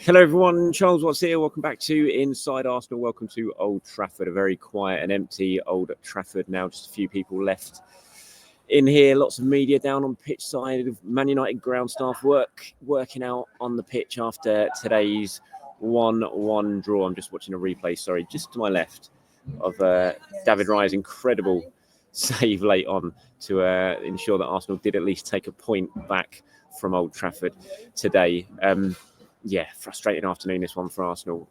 Hello everyone, Charles Watts here. Welcome back to Inside Arsenal. Welcome to Old Trafford, a very quiet and empty Old Trafford now. Just a few people left in here. Lots of media down on pitch side of Man United ground staff working out on the pitch after today's 1-1 draw. I'm just watching a replay, sorry, just to my left of David Raya's incredible save late on to ensure that Arsenal did at least take a point back from Old Trafford today. Frustrating afternoon this one for Arsenal.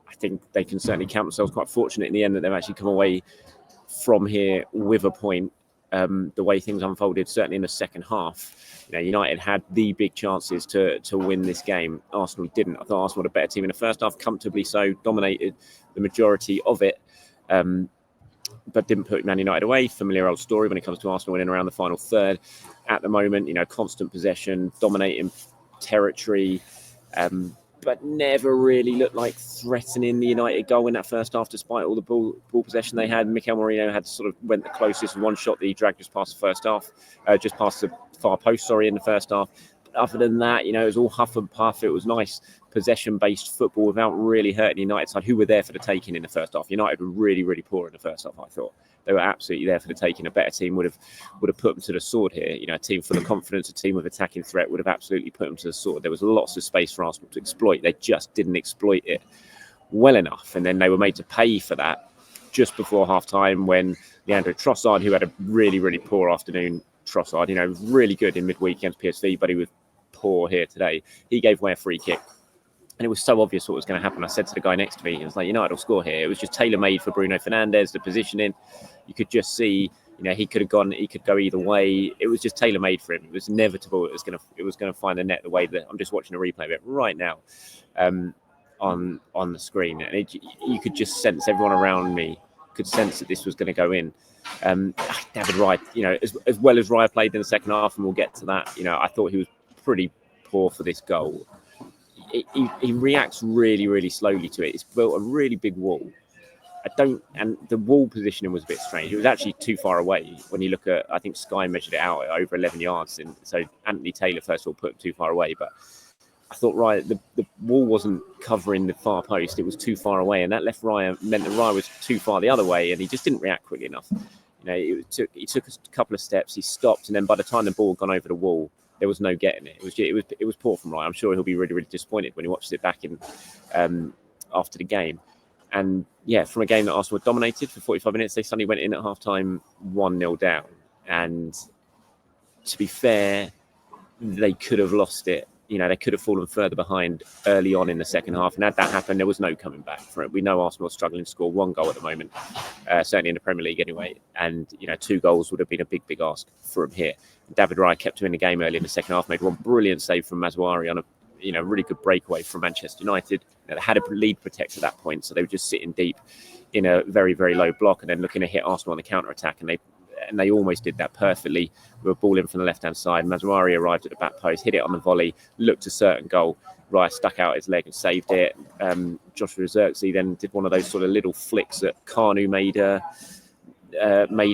I think they can certainly count themselves quite fortunate in the end that they've actually come away from here with a point. The way things unfolded, certainly in the second half, United had the big chances to win this game. Arsenal didn't. I thought Arsenal were a better team in the first half, comfortably so, dominated the majority of it, but didn't put Man United away. Familiar old story when it comes to Arsenal winning around the final third. At the moment, constant possession, dominating territory, but never really looked like threatening the United goal in that first half, despite all the ball possession they had. Mikel Merino had went the closest with one shot that he dragged just past the first half, just past the far post, in the first half. But other than that, it was all huff and puff. It was nice possession-based football without really hurting the United side, who were there for the taking in the first half. United were really, really poor in the first half, I thought. They were absolutely there for the taking. A better team would have put them to the sword here. A team full of confidence, a team with attacking threat would have absolutely put them to the sword. There was lots of space for Arsenal to exploit. They just didn't exploit it well enough. And then they were made to pay for that just before half-time when Leandro Trossard, who had a really, really poor afternoon, Trossard, really good in midweek against PSV, but he was poor here today. He gave away a free kick. And it was so obvious what was going to happen. I said to the guy next to me, it was like, United will score here. It was just tailor-made for Bruno Fernandes, the positioning. You could just see, he could go either way. It was just tailor-made for him. It was inevitable. It was going to find the net the way that I'm just watching a replay of it right now on the screen. And you could just sense, everyone around me could sense that this was going to go in. David Raya, as well as Raya played in the second half, and we'll get to that, I thought he was pretty poor for this goal. He reacts really, really slowly to it. It's built a really big wall. And the wall positioning was a bit strange. It was actually too far away when you look at, I think Sky measured it out at over 11 yards. And so Anthony Taylor, first of all, put him too far away. But I thought the wall wasn't covering the far post. It was too far away. And that meant that Raya was too far the other way. And he just didn't react quickly enough. He took a couple of steps. He stopped. And then by the time the ball had gone over the wall, there was no getting it. It was poor from Raya. I'm sure he'll be really, really disappointed when he watches it back in after the game. And from a game that Arsenal dominated for 45 minutes, they suddenly went in at half-time 1-0 down. And to be fair, they could have lost it. They could have fallen further behind early on in the second half. And had that happened, there was no coming back from it. We know Arsenal are struggling to score one goal at the moment, certainly in the Premier League anyway. And, 2 goals would have been a big, big ask for him here. David Raya kept him in the game early in the second half, made one brilliant save from Mazouari on a really good breakaway from Manchester United. They had a lead protect at that point, so they were just sitting deep in a very, very low block and then looking to hit Arsenal on the counter-attack. And they almost did that perfectly with a ball in from the left-hand side. Mazouari arrived at the back post, hit it on the volley, looked a certain goal. Raya stuck out his leg and saved it. Joshua Zirkzee then did one of those sort of little flicks that Kanu made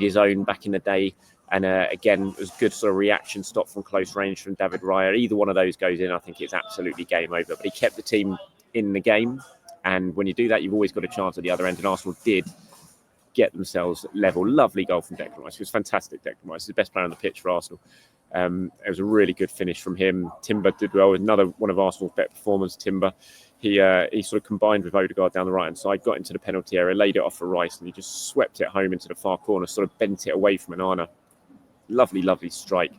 his own back in the day. And again, it was a good sort of reaction stop from close range from David Raya. Either one of those goes in, I think it's absolutely game over. But he kept the team in the game. And when you do that, you've always got a chance at the other end. And Arsenal did get themselves level. Lovely goal from Declan Rice. It was fantastic, Declan Rice. He's the best player on the pitch for Arsenal. It was a really good finish from him. Timber did well. Another one of Arsenal's better performers, Timber. He sort of combined with Odegaard down the right-hand side, got into the penalty area, laid it off for Rice, and he just swept it home into the far corner, sort of bent it away from Onana. Lovely, lovely strike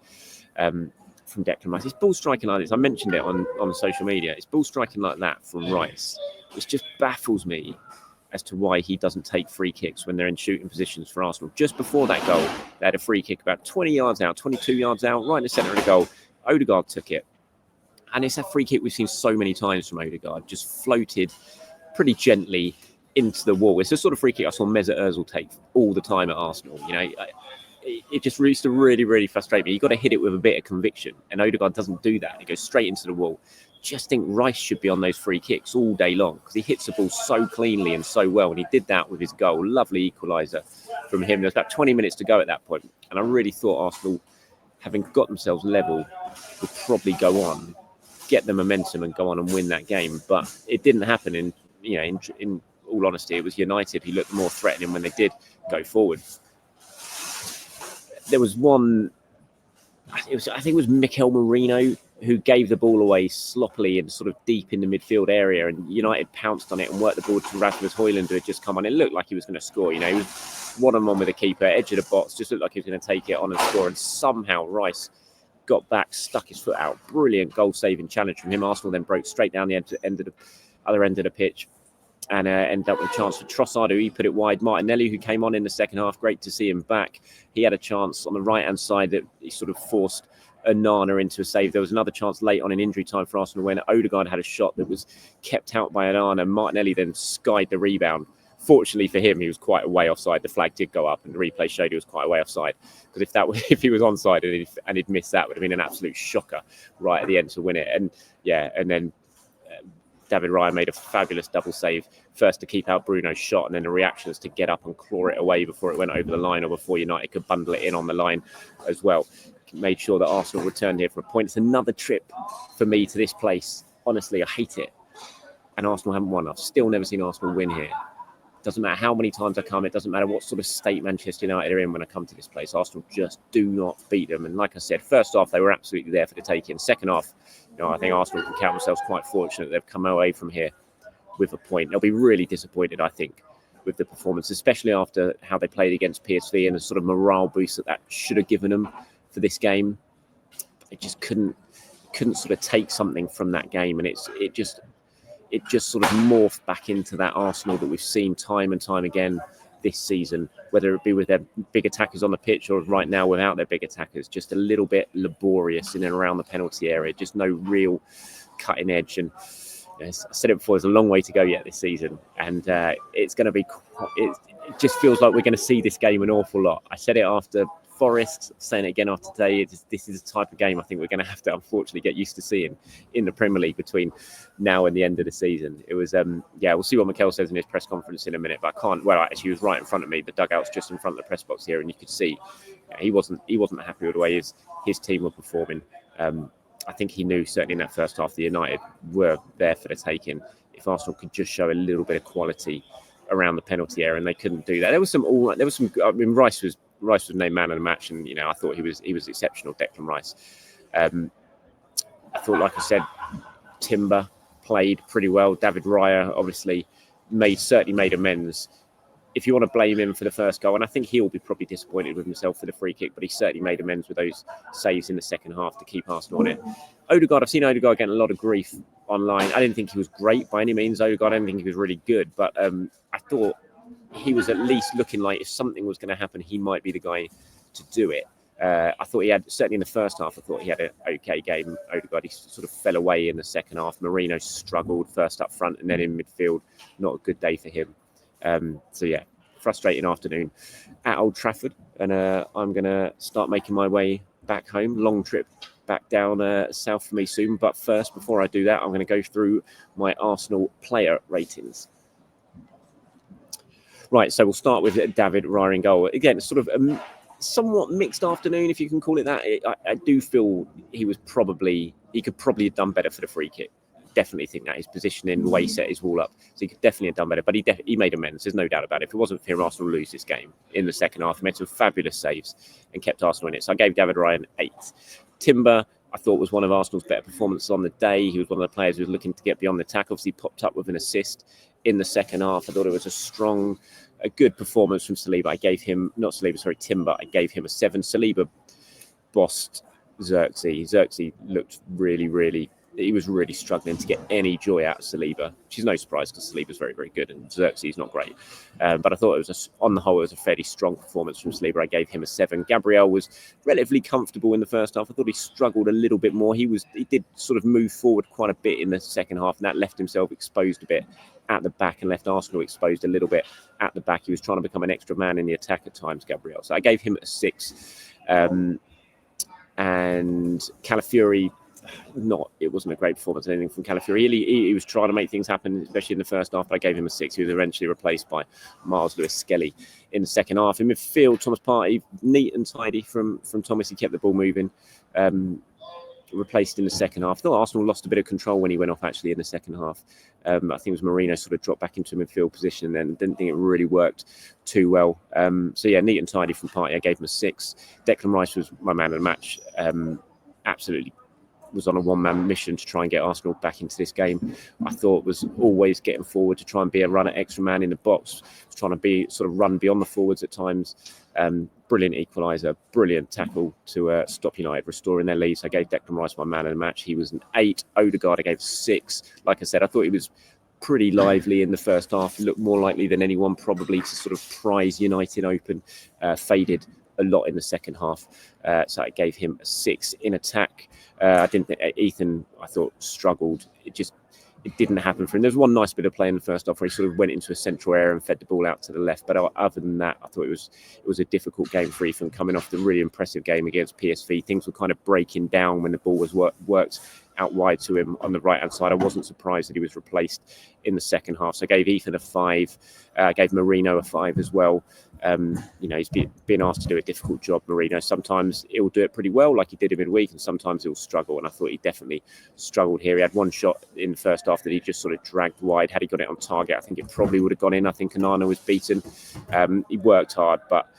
from Declan Rice. His ball striking like this, I mentioned it on social media, his ball striking like that from Rice, which just baffles me as to why he doesn't take free kicks when they're in shooting positions for Arsenal. Just before that goal, they had a free kick about 20 yards out, 22 yards out, right in the centre of the goal. Odegaard took it. And it's that free kick we've seen so many times from Odegaard, just floated pretty gently into the wall. It's the sort of free kick I saw Mesut Ozil take all the time at Arsenal. It just used to really, really frustrate me. You've got to hit it with a bit of conviction. And Odegaard doesn't do that. He goes straight into the wall. Just think Rice should be on those free kicks all day long because he hits the ball so cleanly and so well. And he did that with his goal. Lovely equaliser from him. There was about 20 minutes to go at that point. And I really thought Arsenal, having got themselves level, would probably go on, get the momentum and go on and win that game. But it didn't happen. In all honesty, it was United who looked more threatening when they did go forward. There was one, I think it was Mikel Merino who gave the ball away sloppily and sort of deep in the midfield area, and United pounced on it and worked the ball to Rasmus Højlund, who had just come on. It looked like he was going to score. He was one-on-one with the keeper, edge of the box, just looked like he was going to take it on and score. And somehow Rice got back, stuck his foot out. Brilliant goal-saving challenge from him. Arsenal then broke straight down the other end of the pitch and ended up with a chance for Trossard, who he put it wide. Martinelli, who came on in the second half, great to see him back. He had a chance on the right-hand side that he sort of forced Onana into a save. There was another chance late on in injury time for Arsenal when Odegaard had a shot that was kept out by Onana. Martinelli then skied the rebound. Fortunately for him, he was quite a way offside. The flag did go up and the replay showed he was quite a way offside. Because if he was onside and he'd missed that, would have been an absolute shocker right at the end to win it. And then David Raya made a fabulous double save, first to keep out Bruno's shot, and then the reactions to get up and claw it away before it went over the line or before United could bundle it in on the line as well. Made sure that Arsenal returned here for a point. It's another trip for me to this place. Honestly, I hate it. And Arsenal haven't won. I've still never seen Arsenal win here. Doesn't matter how many times I come. It doesn't matter what sort of state Manchester United are in when I come to this place. Arsenal just do not beat them. And like I said, first half, they were absolutely there for the taking. Second half, I think Arsenal can count themselves quite fortunate they've come away from here with a point. They'll be really disappointed, I think, with the performance, especially after how they played against PSV and the sort of morale boost that should have given them for this game. It just couldn't sort of take something from that game, and it just sort of morphed back into that Arsenal that we've seen time and time again this season, whether it be with their big attackers on the pitch or right now without their big attackers. Just a little bit laborious in and around the penalty area, just no real cutting edge. And as I said it before, there's a long way to go yet this season, and it's going to be. It just feels like we're going to see this game an awful lot. I said it after Forest, saying it again after today. This is the type of game I think we're going to have to unfortunately get used to seeing in the Premier League between now and the end of the season. It was we'll see what Mikel says in his press conference in a minute, but I can't. Well, actually, he was right in front of me. The dugout's just in front of the press box here, and you could see he wasn't happy with the way his team were performing. I think he knew certainly in that first half the United were there for the taking. If Arsenal could just show a little bit of quality around the penalty area, and they couldn't do that. There was some. I mean, Rice was named man of the match, and I thought he was exceptional. Declan Rice. I thought, like I said, Timber played pretty well. David Raya obviously certainly made amends. If you want to blame him for the first goal, and I think he'll be probably disappointed with himself for the free kick, but he certainly made amends with those saves in the second half to keep Arsenal on it. Odegaard, I've seen Odegaard getting a lot of grief online. I didn't think he was great by any means, Odegaard. I didn't think he was really good, but I thought he was at least looking like if something was going to happen, he might be the guy to do it. I thought he had, certainly in the first half, I thought he had an okay game. Odegaard, he sort of fell away in the second half. Marino struggled first up front and then in midfield. Not a good day for him. Frustrating afternoon at Old Trafford. And I'm going to start making my way back home. Long trip back down south for me soon. But first, before I do that, I'm going to go through my Arsenal player ratings. Right, so we'll start with David Raya in goal. Again, sort of a somewhat mixed afternoon, if you can call it that. I do feel he could probably have done better for the free kick. Definitely think that his positioning, the way he set his wall up, so he could definitely have done better. But he made amends. There's no doubt about it. If it wasn't for him, Arsenal lose this game in the second half. He made some fabulous saves and kept Arsenal in it. So I gave David Raya an 8. Timber, I thought, was one of Arsenal's better performances on the day. He was one of the players who was looking to get beyond the attack. Obviously, popped up with an assist in the second half. I thought it was a good performance from Saliba. I gave him, Timber. I gave him a 7. Saliba bossed Xerxes. Xerxes looked really, he was really struggling to get any joy out of Saliba, which is no surprise because Saliba's very, very good and Xerxes not great. But I thought on the whole, it was a fairly strong performance from Saliba. I gave him a 7. Gabriel was relatively comfortable in the first half. I thought he struggled a little bit more. He did sort of move forward quite a bit in the second half, and that left himself exposed a bit at the back and left Arsenal exposed a little bit at the back. He was trying to become an extra man in the attack at times, Gabriel. So I gave him a 6. And Calafiori, it wasn't a great performance or anything from Calafiori. He was trying to make things happen, especially in the first half, but I gave him a 6. He was eventually replaced by Miles Lewis-Skelly in the second half. In midfield, Thomas Partey, neat and tidy from Thomas. He kept the ball moving. replaced in the second half. I thought Arsenal lost a bit of control when he went off actually in the second half. I think it was Marino sort of dropped back into midfield position and didn't think it really worked too well. So yeah, neat and tidy from Partey. I gave him a 6. Declan Rice was my man of the match. Absolutely was on a one-man mission to try and get Arsenal back into this game. I thought was always getting forward to try and be a runner, extra man in the box, trying to be sort of run beyond the forwards at times. Brilliant equaliser, brilliant tackle to stop United restoring their lead. So I gave Declan Rice my man of the match. He was an 8. Odegaard I gave 6. Like I said, I thought he was pretty lively in the first half. He looked more likely than anyone probably to sort of prize United open. Faded a lot in the second half. So I gave him a 6 in attack. I didn't think Ethan, I thought, struggled. It didn't happen for him. There was one nice bit of play in the first half where he sort of went into a central area and fed the ball out to the left. But other than that, I thought it was a difficult game for Ethan coming off the really impressive game against PSV. Things were kind of breaking down when the ball was worked out wide to him on the right-hand side. I wasn't surprised that he was replaced in the second half. So I gave Ethan a 5. I gave Marino a 5 as well. He's been asked to do a difficult job, Marino. Sometimes he'll do it pretty well, like he did in midweek, and sometimes he'll struggle. And I thought he definitely struggled here. He had one shot in the first half that he just sort of dragged wide. Had he got it on target, I think it probably would have gone in. I think Onana was beaten. He worked hard, but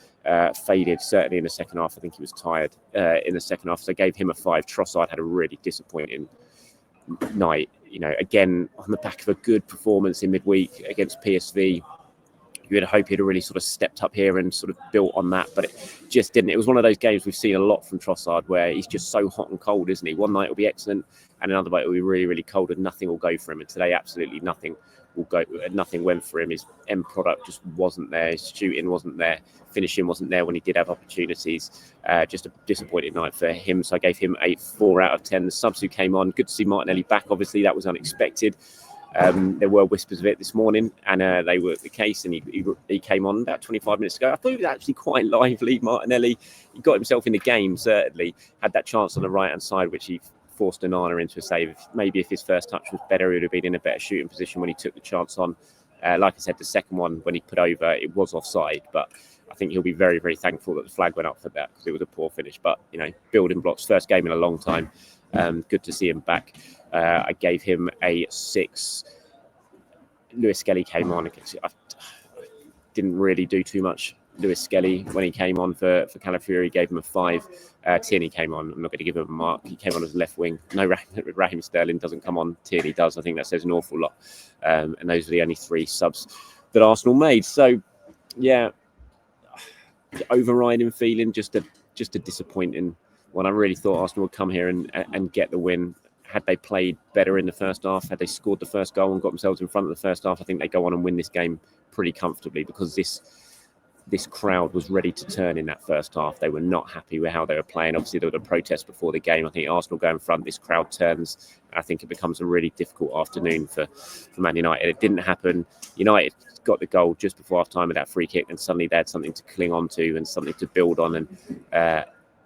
faded certainly in the second half. I think he was tired in the second half. So I gave him a 5. Trossard had a really disappointing night. Again, on the back of a good performance in midweek against PSV. You would hope he'd have really sort of stepped up here and sort of built on that, but it just didn't. It was one of those games we've seen a lot from Trossard where he's just so hot and cold, isn't he? One night it'll be excellent and another night it'll be really, really cold and nothing will go for him. And today, absolutely nothing will go. Nothing went for him. His end product just wasn't there. His shooting wasn't there. Finishing wasn't there when he did have opportunities. Just a disappointing night for him. So I gave him a 4 out of 10. The subs who came on, good to see Martinelli back. Obviously, that was unexpected. There were whispers of it this morning, and they were the case. And he came on about 25 minutes ago. I thought he was actually quite lively, Martinelli. He got himself in the game, certainly. Had that chance on the right-hand side, which he forced Onana into a save. Maybe if his first touch was better, he would have been in a better shooting position when he took the chance on. Like I said, the second one, when he put over, it was offside. But I think he'll be very, very thankful that the flag went up for that because it was a poor finish. But, building blocks, first game in a long time. Good to see him back. I gave him a 6. Lewis Skelly came on. I didn't really do too much. Lewis Skelly, when he came on for Calafiori, gave him a 5. Tierney came on. I'm not going to give him a mark. He came on as left wing. No, Raheem Sterling doesn't come on. Tierney does. I think that says an awful lot. And those are the only 3 subs that Arsenal made. So, yeah, overriding feeling, just a disappointing one. I really thought Arsenal would come here and get the win. Had they played better in the first half, had they scored the first goal and got themselves in front of the first half, I think they go on and win this game pretty comfortably because this crowd was ready to turn in that first half. They were not happy with how they were playing. Obviously, there was a protest before the game. I think Arsenal go in front, this crowd turns. I think it becomes a really difficult afternoon for Man United. It didn't happen. United got the goal just before half-time with that free kick, and suddenly they had something to cling on to and something to build on.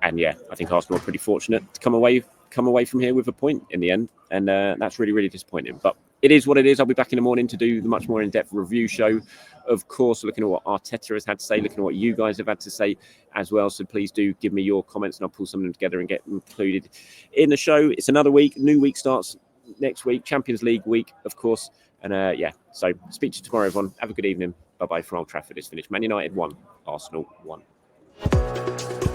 And yeah, I think Arsenal are pretty fortunate to come away from here with a point in the end. And that's really, really disappointing. But it is what it is. I'll be back in the morning to do the much more in-depth review show. Of course, looking at what Arteta has had to say, looking at what you guys have had to say as well. So please do give me your comments and I'll pull some of them together and get included in the show. It's another week. New week starts next week. Champions League week, of course. And yeah, so speak to you tomorrow, everyone. Have a good evening. Bye-bye from Old Trafford. It's finished. Man United 1, Arsenal 1.